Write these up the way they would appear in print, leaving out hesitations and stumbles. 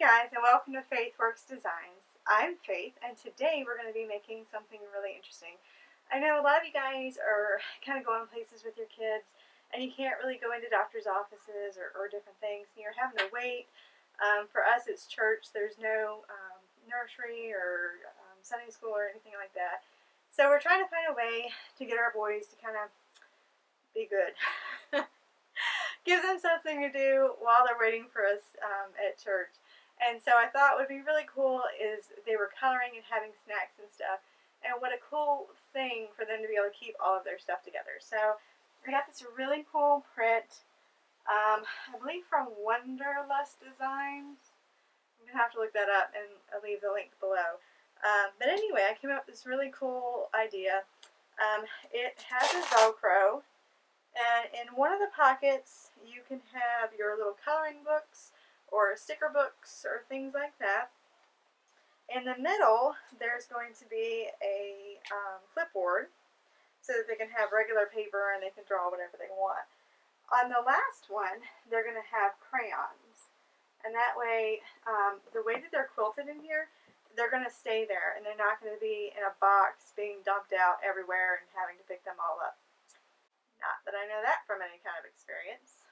guys, and welcome to Faithwerks Designs. I'm Faith, and today we're going to be making something really interesting. I know a lot of you guys are kind of going places with your kids, and you can't really go into doctor's offices or different things, and you're having to wait. For us, it's church. There's no nursery or Sunday school or anything like that. So we're trying to find a way to get our boys to kind of be good. Give them something to do while they're waiting for us at church. And so I thought what would be really cool is they were coloring and having snacks and stuff. And what a cool thing for them to be able to keep all of their stuff together. So I got this really cool print, I believe from Wanderlust Designs. I'm going to have to look that up, and I'll leave the link below. But anyway, I came up with this really cool idea. It has a Velcro. And in one of the pockets, you can have your little coloring books or sticker books or things like that. In the middle, there's going to be a clipboard so that they can have regular paper and they can draw whatever they want. On the last one, they're going to have crayons. And that way, the way that they're quilted in here, they're going to stay there and they're not going to be in a box being dumped out everywhere and having to pick them all up. Not that I know that from any kind of experience.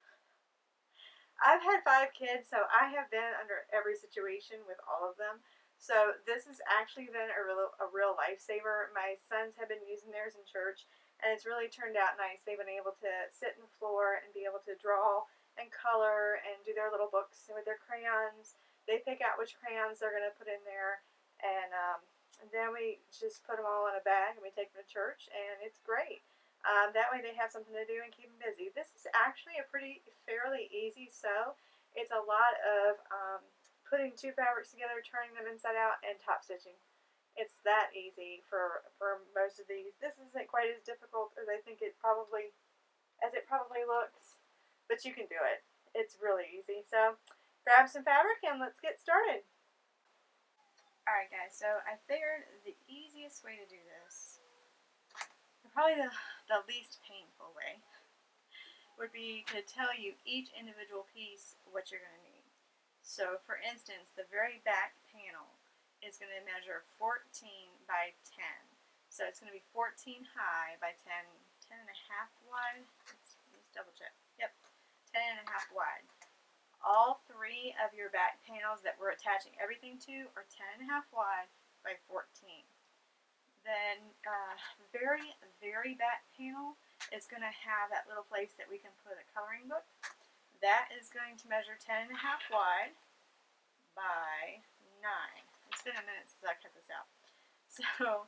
I've had 5 kids, so I have been under every situation with all of them. So this has actually been a real lifesaver. My sons have been using theirs in church, and it's really turned out nice. They've been able to sit on the floor and be able to draw and color and do their little books with their crayons. They pick out which crayons they're going to put in there, and then we just put them all in a bag and we take them to church, and it's great. That way they have something to do and keep them busy. This is actually a fairly easy sew. It's a lot of putting 2 fabrics together, turning them inside out, and top stitching. It's that easy for most of these. This isn't quite as difficult as I think it probably looks, but you can do it. It's really easy. So grab some fabric and let's get started. Alright guys, so I figured the easiest way to do this, probably the least painful way, would be to tell you each individual piece what you're going to need. So for instance, the very back panel is going to measure 14 by 10. So it's going to be 14 high by 10 and a half wide. Let's double check. Yep, 10 and a half wide. All 3 of your back panels that we're attaching everything to are 10 and a half wide by 14. Then very back panel is going to have that little place that we can put a coloring book. That is going to measure 10 and a half wide by 9. It's been a minute since I cut this out. So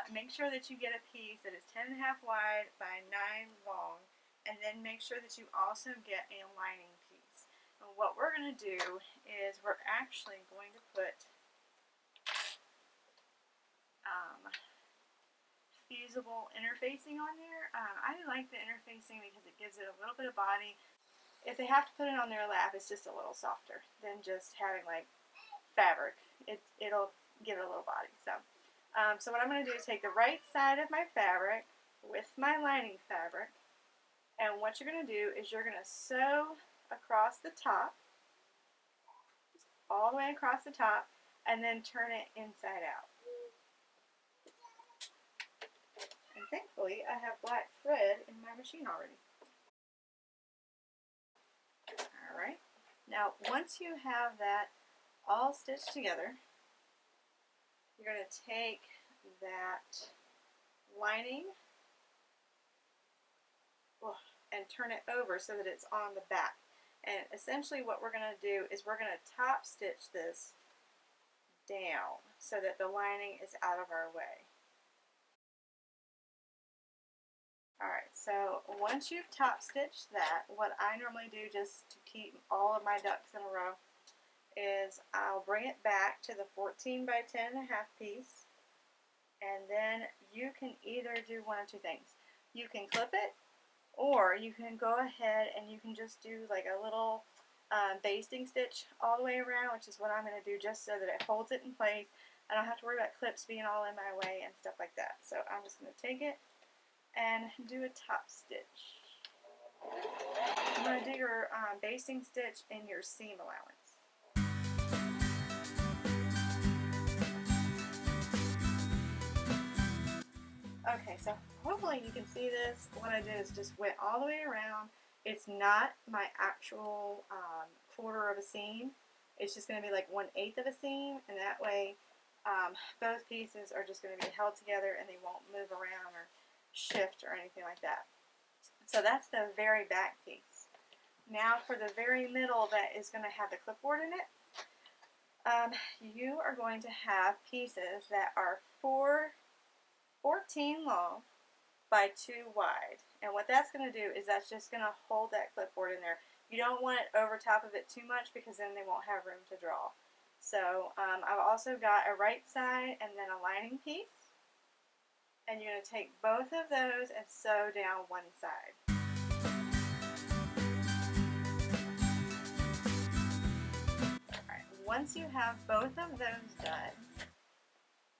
make sure that you get a piece that is 10 and a half wide by 9 long, and then make sure that you also get a lining piece. And what we're going to do is we're actually going to put fusible interfacing on there. I like the interfacing because it gives it a little bit of body. If they have to put it on their lap, it's just a little softer than just having like fabric. It'll give it a little body. So what I'm going to do is take the right side of my fabric with my lining fabric, and what you're going to do is you're going to sew across the top, all the way across the top, and then turn it inside out. And thankfully, I have black thread in my machine already. Alright, now once you have that all stitched together, you're going to take that lining and turn it over so that it's on the back. And essentially what we're going to do is we're going to top stitch this down so that the lining is out of our way. Alright, so once you've top stitched that, what I normally do just to keep all of my ducks in a row is I'll bring it back to the 14 by 10 and a half piece, and then you can either do one of 2 things. You can clip it, or you can go ahead and you can just do like a little basting stitch all the way around, which is what I'm going to do just so that it holds it in place. I don't have to worry about clips being all in my way and stuff like that. So I'm just going to take it and do a top stitch. I'm going to do your basting stitch in your seam allowance. Okay, so hopefully you can see this. What I did is just went all the way around. It's not my actual quarter of a seam. It's just going to be like 1/8 of a seam, and that way both pieces are just going to be held together and they won't move around or shift or anything like that. So that's the very back piece. Now for the very middle that is going to have the clipboard in it, you are going to have pieces that are 14 long by 2 wide. And what that's going to do is that's just going to hold that clipboard in there. You don't want it over top of it too much because then they won't have room to draw. So I've also got a right side and then a lining piece. And you're going to take both of those and sew down one side. Alright, once you have both of those done,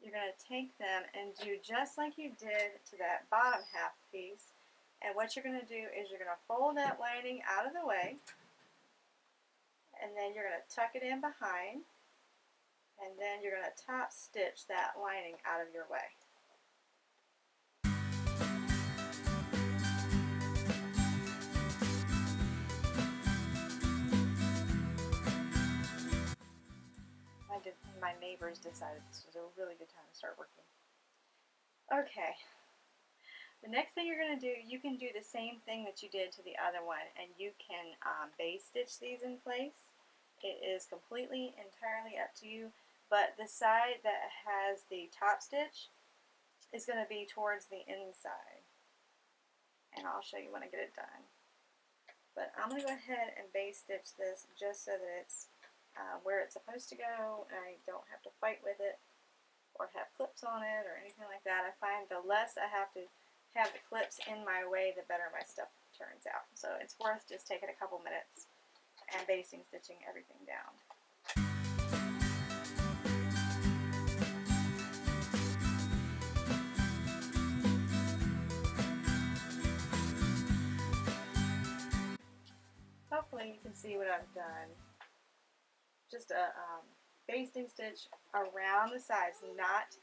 you're going to take them and do just like you did to that bottom half piece. And what you're going to do is you're going to fold that lining out of the way, and then you're going to tuck it in behind, and then you're going to top stitch that lining out of your way. My neighbors decided this was a really good time to start working. Okay. The next thing you're going to do, you can do the same thing that you did to the other one, and you can base stitch these in place. It is completely, entirely up to you, but the side that has the top stitch is going to be towards the inside. And I'll show you when I get it done. But I'm going to go ahead and base stitch this just so that it's where it's supposed to go, and I don't have to fight with it or have clips on it or anything like that. I find the less I have to have the clips in my way, the better my stuff turns out. So it's worth just taking a couple minutes and basting stitching everything down. Hopefully you can see what I've done. Just a basting stitch around the sides, not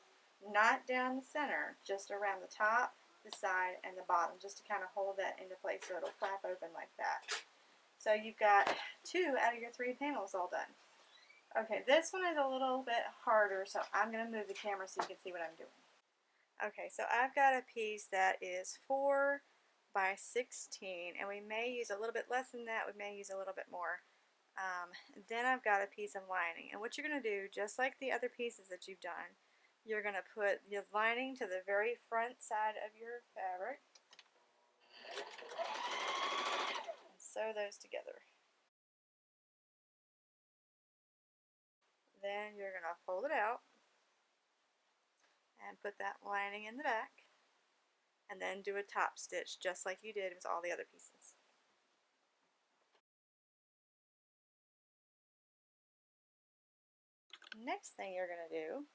down the center, just around the top, the side, and the bottom, just to kind of hold that into place so it'll flap open like that. So you've got 2 out of your 3 panels all done. Okay, this one is a little bit harder, so I'm going to move the camera so you can see what I'm doing. Okay, so I've got a piece that is 4 by 16, and we may use a little bit less than that, we may use a little bit more. Then I've got a piece of lining, and what you're going to do, just like the other pieces that you've done, you're going to put the lining to the very front side of your fabric and sew those together. Then you're going to fold it out and put that lining in the back, and then do a top stitch just like you did with all the other pieces. Next thing you're going to do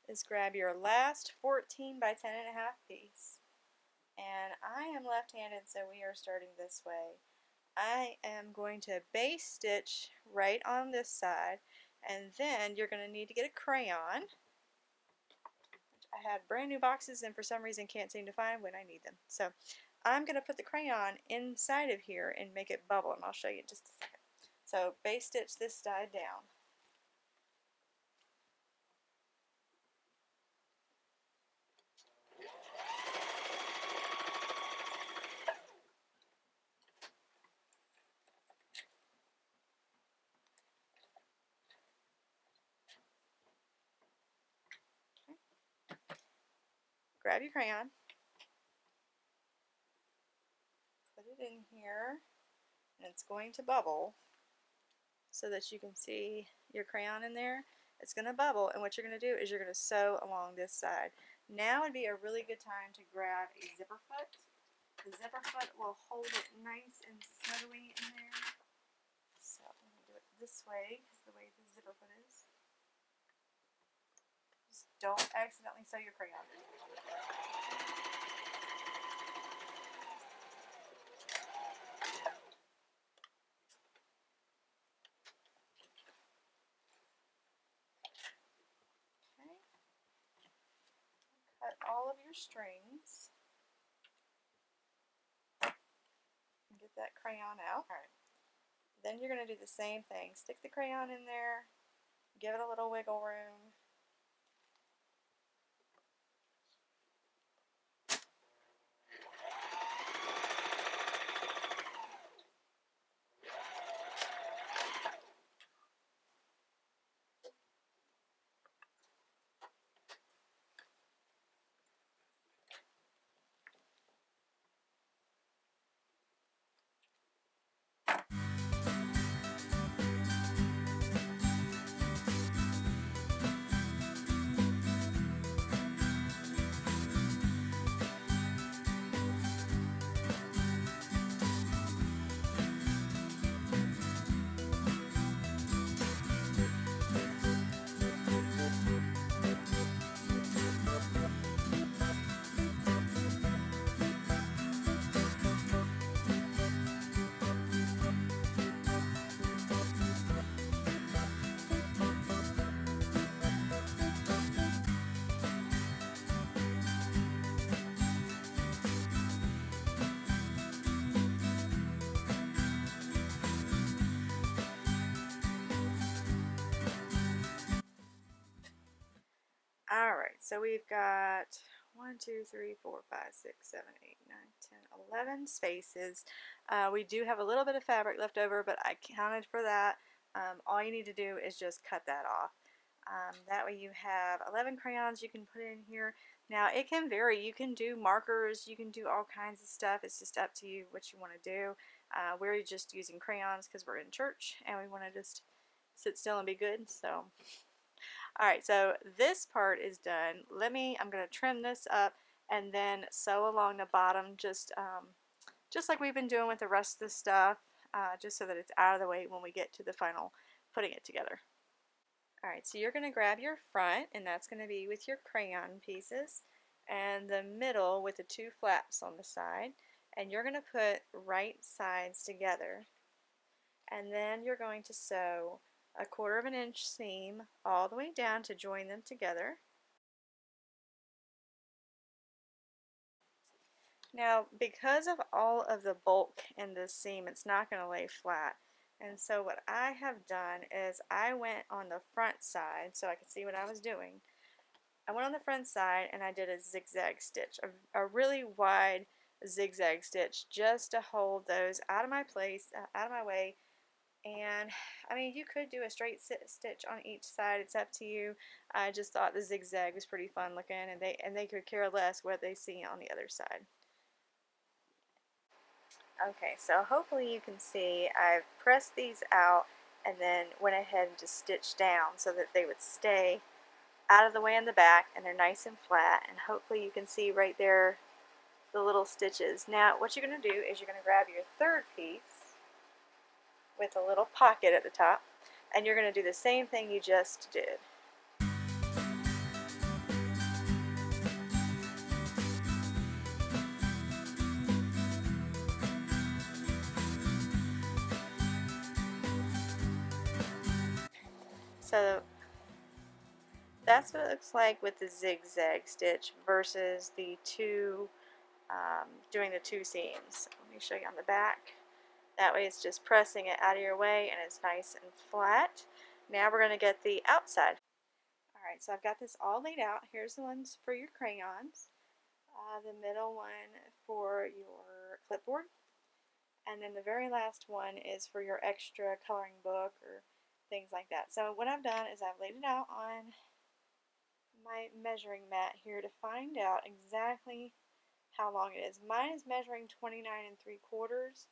is grab your last 14 by 10.5 piece, and I am left-handed, so we are starting this way. I am going to base stitch right on this side, and then you're going to need to get a crayon, which I have brand new boxes and for some reason can't seem to find when I need them. So I'm going to put the crayon inside of here and make it bubble, and I'll show you in just a second. So base stitch this side down. Grab your crayon, put it in here, and it's going to bubble so that you can see your crayon in there. It's going to bubble, and what you're going to do is you're going to sew along this side. Now would be a really good time to grab a zipper foot. The zipper foot will hold it nice and snugly in there. So I'm going to do it this way because the way the zipper foot is. Just don't accidentally sew your crayon. of your strings. And get that crayon out. Alright. Then you're going to do the same thing. Stick the crayon in there, give it a little wiggle room. Alright, so we've got 1, 2, 3, 4, 5, 6, 7, 8, 9, 10, 11 spaces. We do have a little bit of fabric left over, but I counted for that. All you need to do is just cut that off. That way you have 11 crayons you can put in here. Now it can vary. You can do markers, you can do all kinds of stuff. It's just up to you what you want to do. We're just using crayons because we're in church and we want to just sit still and be good. So, alright, so this part is done. I'm going to trim this up and then sew along the bottom just like we've been doing with the rest of the stuff, just so that it's out of the way when we get to the final putting it together. Alright, so you're going to grab your front, and that's going to be with your crayon pieces, and the middle with the two flaps on the side, and you're going to put right sides together, and then you're going to sew a 1/4 inch seam all the way down to join them together. Now, because of all of the bulk in this seam, it's not going to lay flat. And so what I have done is I went on the front side so I could see what I was doing. I went on the front side and I did a zigzag stitch, a really wide zigzag stitch just to hold those out of my place, out of my way. And I mean, you could do a straight stitch on each side, it's up to you. I just thought the zigzag was pretty fun looking, and they could care less what they see on the other side. Okay, so hopefully you can see I've pressed these out and then went ahead and just stitched down so that they would stay out of the way in the back and they're nice and flat, and hopefully you can see right there the little stitches. Now what you're going to do is you're going to grab your third piece with a little pocket at the top, and you're going to do the same thing you just did. So that's what it looks like with the zigzag stitch versus the two, doing the two seams. Let me show you on the back. That way it's just pressing it out of your way and it's nice and flat. Now we're going to get the outside. Alright, so I've got this all laid out. Here's the ones for your crayons, the middle one for your clipboard, and then the very last one is for your extra coloring book or things like that. So what I've done is I've laid it out on my measuring mat here to find out exactly how long it is. Mine is measuring 29 3/4,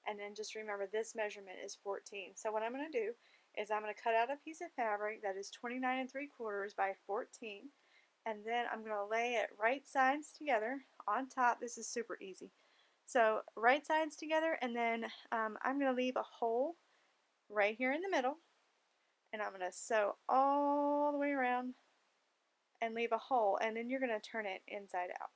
and then just remember this measurement is 14. So what I'm going to do is I'm going to cut out a piece of fabric that is 29 3/4 by 14, and then I'm going to lay it right sides together on top. This is super easy. So right sides together, and then I'm going to leave a hole right here in the middle, and I'm going to sew all the way around and leave a hole, and then you're going to turn it inside out.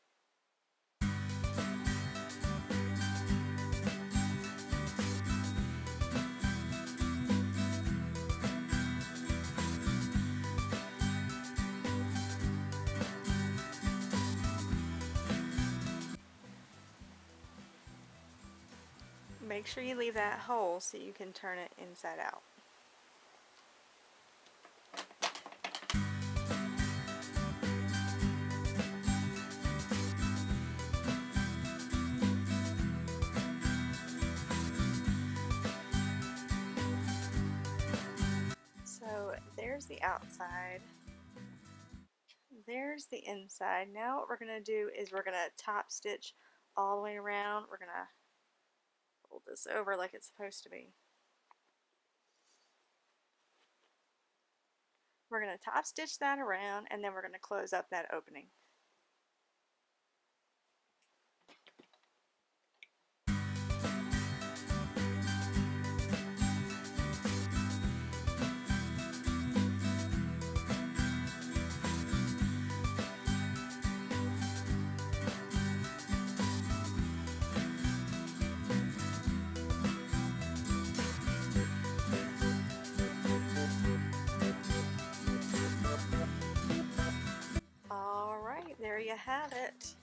make sure you leave that hole so you can turn it inside out. So there's the outside. There's the inside. Now what we're going to do is we're going to top stitch all the way around. We're going to fold this over like it's supposed to be. We're going to top stitch that around, and then we're going to close up that opening. Alright, there you have it.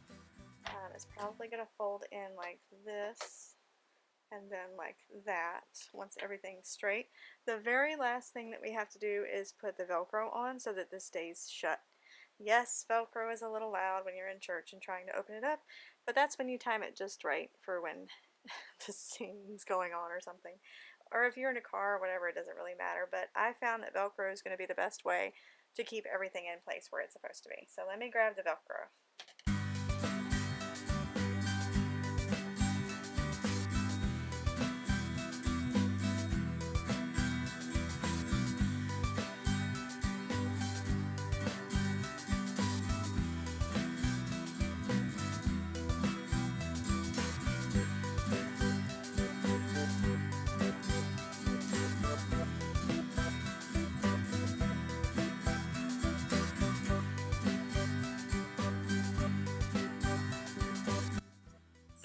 It's probably going to fold in like this and then like that once everything's straight. The very last thing that we have to do is put the Velcro on so that this stays shut. Yes, Velcro is a little loud when you're in church and trying to open it up, but that's when you time it just right for when the singing's going on or something. Or if you're in a car or whatever, it doesn't really matter, but I found that Velcro is going to be the best way to keep everything in place where it's supposed to be. So let me grab the Velcro.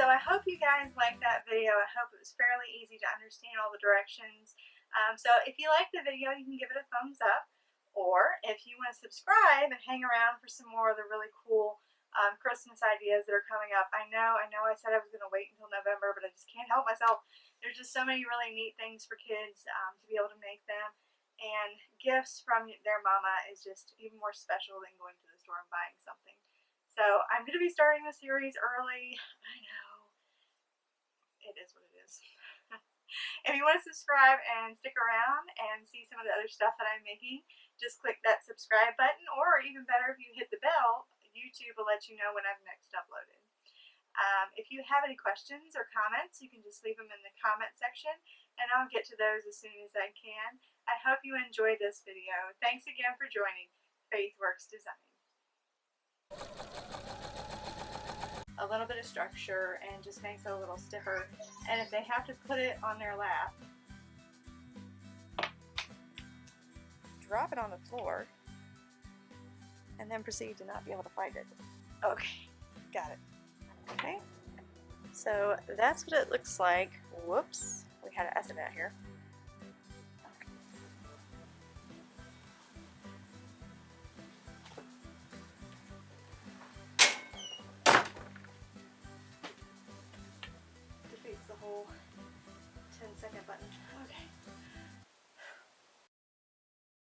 So I hope you guys liked that video. I hope it was fairly easy to understand all the directions. So if you like the video, you can give it a thumbs up. Or if you want to subscribe and hang around for some more of the really cool Christmas ideas that are coming up. I know I said I was going to wait until November, but I just can't help myself. There's just so many really neat things for kids to be able to make them. And gifts from their mama is just even more special than going to the store and buying something. So I'm going to be starting the series early. I know. It is what it is. If you want to subscribe and stick around and see some of the other stuff that I'm making, just click that subscribe button, or even better, if you hit the bell, YouTube will let you know when I've next uploaded. If you have any questions or comments, you can just leave them in the comment section, and I'll get to those as soon as I can. I hope you enjoyed this video. Thanks again for joining Faithwerks Designs. A little bit of structure and just makes it a little stiffer. And if they have to put it on their lap, drop it on the floor and then proceed to not be able to find it. Okay, got it. Okay, so that's what it looks like. Whoops, we had an accident here.